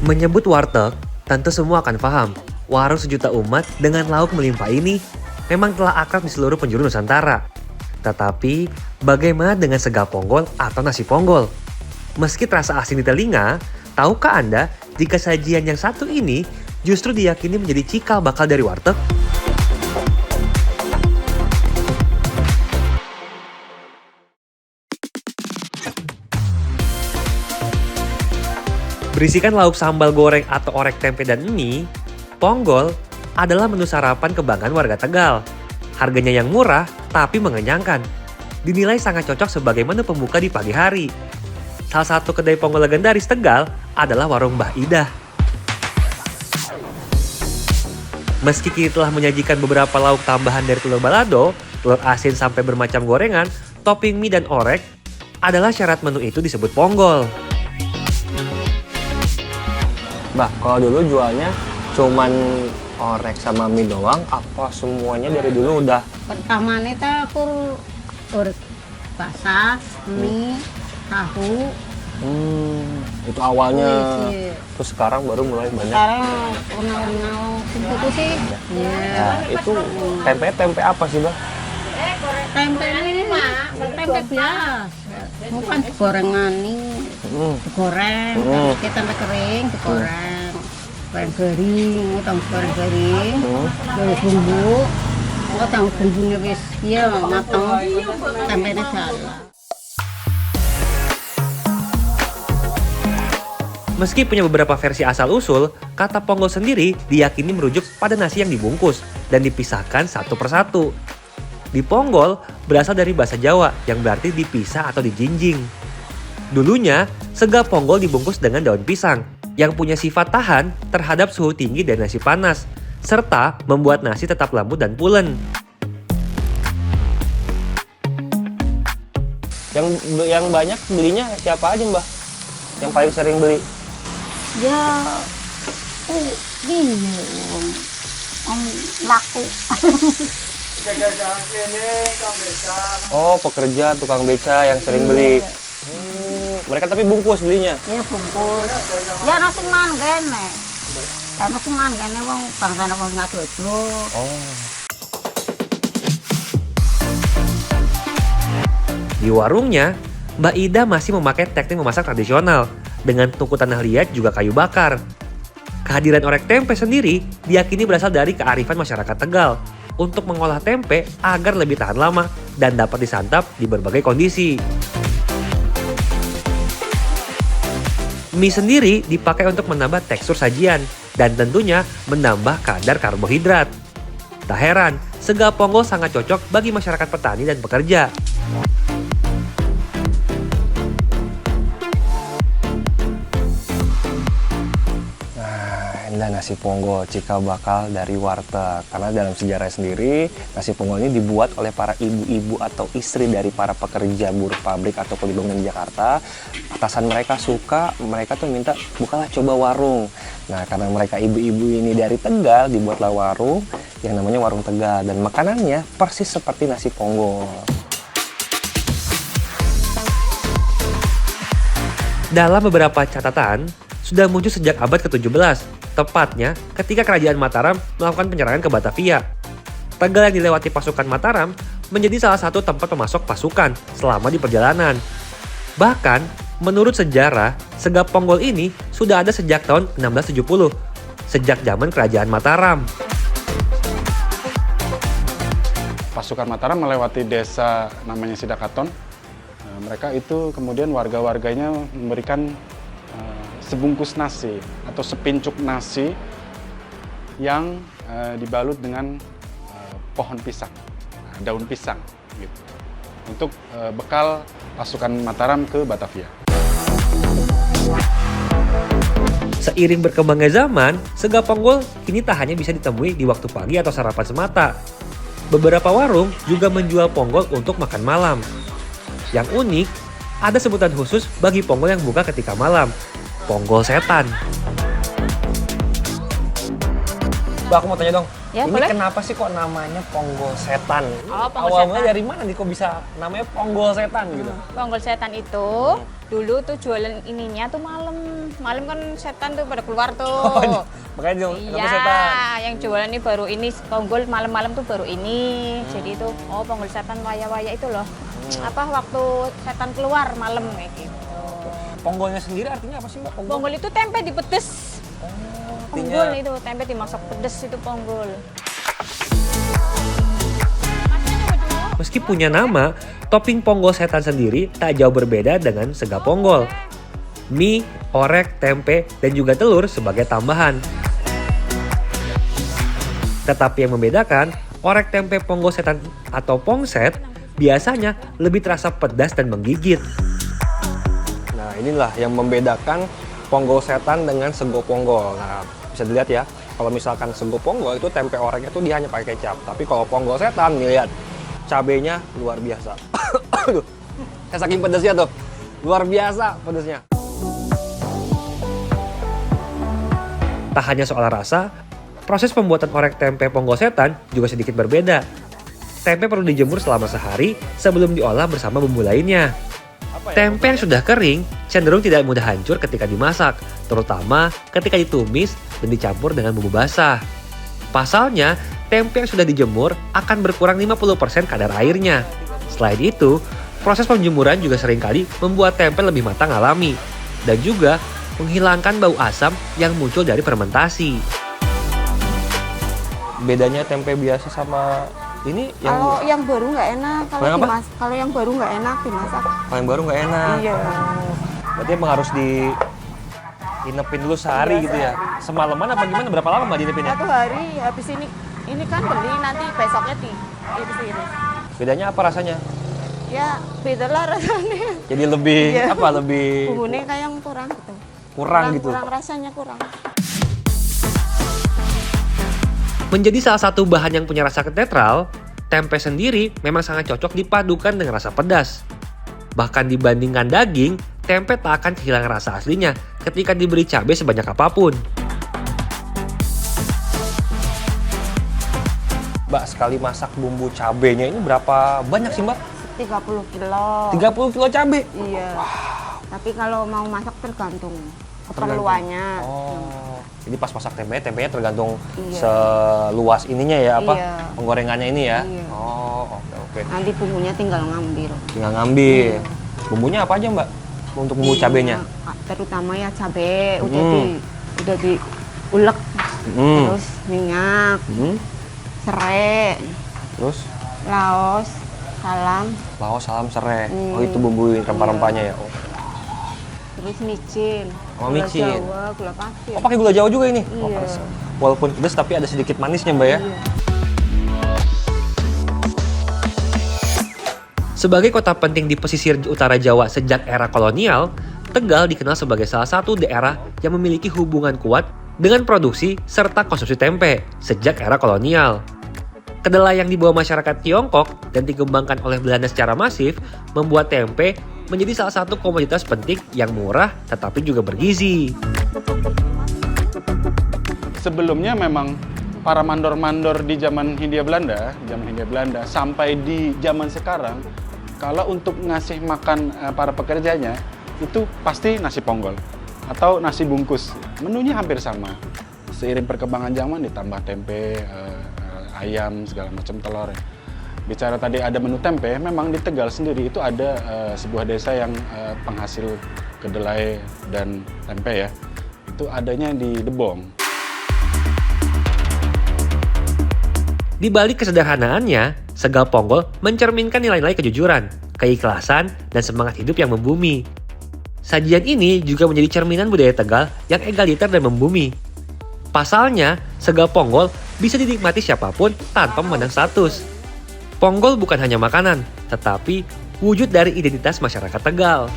Menyebut warteg, tentu semua akan paham. Warung sejuta umat dengan lauk melimpah ini memang telah akrab di seluruh penjuru Nusantara. Tetapi, bagaimana dengan sega ponggol atau nasi ponggol? Meski terasa asing di telinga, tahukah Anda jika sajian yang satu ini justru diyakini menjadi cikal bakal dari warteg? Berisikan lauk sambal goreng atau orek tempe dan mie, ponggol adalah menu sarapan kebanggaan warga Tegal. Harganya yang murah tapi mengenyangkan. Dinilai sangat cocok sebagai menu pembuka di pagi hari. Salah satu kedai ponggol legendaris Tegal adalah warung Mbah Idah. Meski kini telah menyajikan beberapa lauk tambahan dari telur balado, telur asin sampai bermacam gorengan, topping mie dan orek adalah syarat menu itu disebut ponggol. Mbak, kalau dulu jualnya cuman orek sama mie doang, apa semuanya dari dulu udah? Pertama itu aku urut basah, mie, tahu. Itu awalnya. Iya. Terus sekarang baru mulai banyak. Sekarang unau-unau gitu sih. Iya. Nah, itu tempe apa sih, Mbak? Tempe ini tempe biasa. Bukan gorengan ini. Digoreng, kita tempe kering, digoreng. Goreng garing, utang goreng garing. Terus bumbu. Utang bumbunya wis ya matang. Tempenya jalan. Meski punya beberapa versi asal-usul, kata ponggol sendiri diyakini merujuk pada nasi yang dibungkus dan dipisahkan satu persatu. Di ponggol berasal dari bahasa Jawa yang berarti dipisah atau dijinjing. Dulunya, sega ponggol dibungkus dengan daun pisang yang punya sifat tahan terhadap suhu tinggi dan nasi panas, serta membuat nasi tetap lembut dan pulen. Yang banyak belinya siapa aja, Mbak? Yang paling sering beli? Ya, ini laku. Oh, pekerja tukang beca yang sering beli. Mereka tapi bungkus belinya. Ya bungkus. Ya nasi man kene. Ya nasi man kene wong bangsane wong ngadodo. Oh. Di warungnya, Mbak Ida masih memakai teknik memasak tradisional dengan tungku tanah liat juga kayu bakar. Kehadiran orek tempe sendiri diyakini berasal dari kearifan masyarakat Tegal untuk mengolah tempe agar lebih tahan lama dan dapat disantap di berbagai kondisi. Mie sendiri dipakai untuk menambah tekstur sajian dan tentunya menambah kadar karbohidrat. Tak heran, sega ponggol sangat cocok bagi masyarakat petani dan pekerja. Nah, nasi ponggol cikal bakal dari warteg. Karena dalam sejarah sendiri, nasi ponggol ini dibuat oleh para ibu-ibu atau istri dari para pekerja buruh pabrik atau kulit bangunan di Jakarta. Atasan mereka suka, mereka tuh minta bukalah coba warung. Nah, karena mereka ibu-ibu ini dari Tegal, dibuatlah warung yang namanya Warung Tegal. Dan makanannya persis seperti nasi ponggol. Dalam beberapa catatan, sudah muncul sejak abad ke-17. Tepatnya ketika Kerajaan Mataram melakukan penyerangan ke Batavia. Tegal yang dilewati pasukan Mataram menjadi salah satu tempat pemasok pasukan selama di perjalanan. Bahkan, menurut sejarah, sega ponggol ini sudah ada sejak tahun 1670, sejak zaman Kerajaan Mataram. Pasukan Mataram melewati desa namanya Sidakaton. Mereka itu kemudian warga-warganya memberikan sebungkus nasi atau sepincuk nasi yang dibalut dengan pohon pisang, daun pisang gitu. Untuk bekal pasukan Mataram ke Batavia. Seiring berkembangnya zaman, sega ponggol kini tak hanya bisa ditemui di waktu pagi atau sarapan semata. Beberapa warung juga menjual ponggol untuk makan malam. Yang unik, ada sebutan khusus bagi ponggol yang buka ketika malam, ponggol setan. Mbak, aku mau tanya dong, Ya, ini boleh. kenapa sih kok namanya ponggol setan? Oh, ponggol Awalnya setan. dari mana nih kok bisa namanya ponggol setan gitu? Ponggol setan itu Dulu tuh jualan ininya tuh malam. Malam kan setan tuh pada keluar tuh. Makanya Iya, yang jualan ini baru ini ponggol malam-malam tuh baru ini. Jadi itu ponggol setan waya-waya itu loh. Apa waktu setan keluar malam kayak gitu. Ponggolnya sendiri artinya apa sih Mbak? Ponggol itu tempe dipedes. Ponggol itu tempe dimasak pedes itu ponggol. Meski punya nama, topping ponggol setan sendiri tak jauh berbeda dengan sega ponggol. Mie, orek, tempe, dan juga telur sebagai tambahan. Tetapi yang membedakan, orek tempe ponggol setan atau pongset biasanya lebih terasa pedas dan menggigit. Nah inilah yang membedakan ponggol setan dengan sego ponggol. Nah bisa dilihat ya, kalau misalkan sego ponggol itu tempe oreknya tuh dia hanya pakai kecap. Tapi kalau ponggol setan nih lihat, cabenya luar biasa. Aduh, saking pedasnya tuh, luar biasa pedasnya. Tak hanya soal rasa, proses pembuatan orek tempe ponggol setan juga sedikit berbeda. Tempe perlu dijemur selama sehari sebelum diolah bersama bumbu lainnya. Tempe yang sudah kering cenderung tidak mudah hancur ketika dimasak, terutama ketika ditumis dan dicampur dengan bumbu basah. Pasalnya, tempe yang sudah dijemur akan berkurang 50% kadar airnya. Selain itu, proses penjemuran juga seringkali membuat tempe lebih matang alami dan juga menghilangkan bau asam yang muncul dari fermentasi. Bedanya tempe biasa sama ini Kalau yang baru nggak enak, Kalau yang apa? kalau yang baru nggak enak dimasak. kalau yang baru nggak enak. Iya. Berarti emang harus diinepin dulu sehari Iya, gitu ya. Semalaman apa gimana? Berapa lama Mbak diinepinnya? 1 hari habis ini kan beli nanti besoknya iris-iris. Bedanya apa rasanya? Ya beda lah rasanya. Jadi lebih Iya. apa? Lebih Bumbunya kayak yang kurang gitu. kurang gitu. Kurang rasanya kurang. Menjadi salah satu bahan yang punya rasa netral, tempe sendiri memang sangat cocok dipadukan dengan rasa pedas. Bahkan dibandingkan daging, tempe tak akan kehilangan rasa aslinya ketika diberi cabai sebanyak apapun. Mbak, sekali masak bumbu cabenya ini berapa banyak sih Mbak? 30 kilo. 30 kilo cabai? Iya. Tapi kalau mau masak tergantung keperluannya. Oh. Jadi pas masak tempenya tergantung Iya. seluas ininya ya apa? Iya. Penggorengannya ini ya. Iya. Oh, oke. Nanti bumbunya tinggal ngambil. Tinggal ngambil. Bumbunya apa aja Mbak? Untuk bumbu cabenya? Terutama ya cabai Hmm. udah diulek. Terus minyak, serai, Terus laos, salam, laos, salam, serai. Oh itu bumbu rempah-rempahnya ya. Oh. terus micin, Oh, gula micin. Jawa, gula pasir. Oh pakai gula Jawa juga ini? Oh, Iya. pantes. Walaupun pedas tapi ada sedikit manisnya Mbak ya? Iya. Sebagai kota penting di pesisir utara Jawa sejak era kolonial, Tegal dikenal sebagai salah satu daerah yang memiliki hubungan kuat dengan produksi serta konsumsi tempe sejak era kolonial. Kedelai yang dibawa masyarakat Tiongkok dan dikembangkan oleh Belanda secara masif membuat tempe menjadi salah satu komoditas penting yang murah tetapi juga bergizi. Sebelumnya memang para mandor-mandor di zaman Hindia Belanda sampai di zaman sekarang, kalau untuk ngasih makan para pekerjanya itu pasti nasi ponggol atau nasi bungkus. Menunya hampir sama. Seiring perkembangan zaman ditambah tempe, ayam, segala macam telur. Bicara tadi ada menu tempe, memang di Tegal sendiri itu ada sebuah desa yang penghasil kedelai dan tempe ya. Itu adanya di Debong. Di balik kesederhanaannya, Sega Ponggol mencerminkan nilai-nilai kejujuran, keikhlasan, dan semangat hidup yang membumi. Sajian ini juga menjadi cerminan budaya Tegal yang egaliter dan membumi. Pasalnya, Sega Ponggol bisa dinikmati siapapun tanpa memandang status. Ponggol bukan hanya makanan, tetapi wujud dari identitas masyarakat Tegal.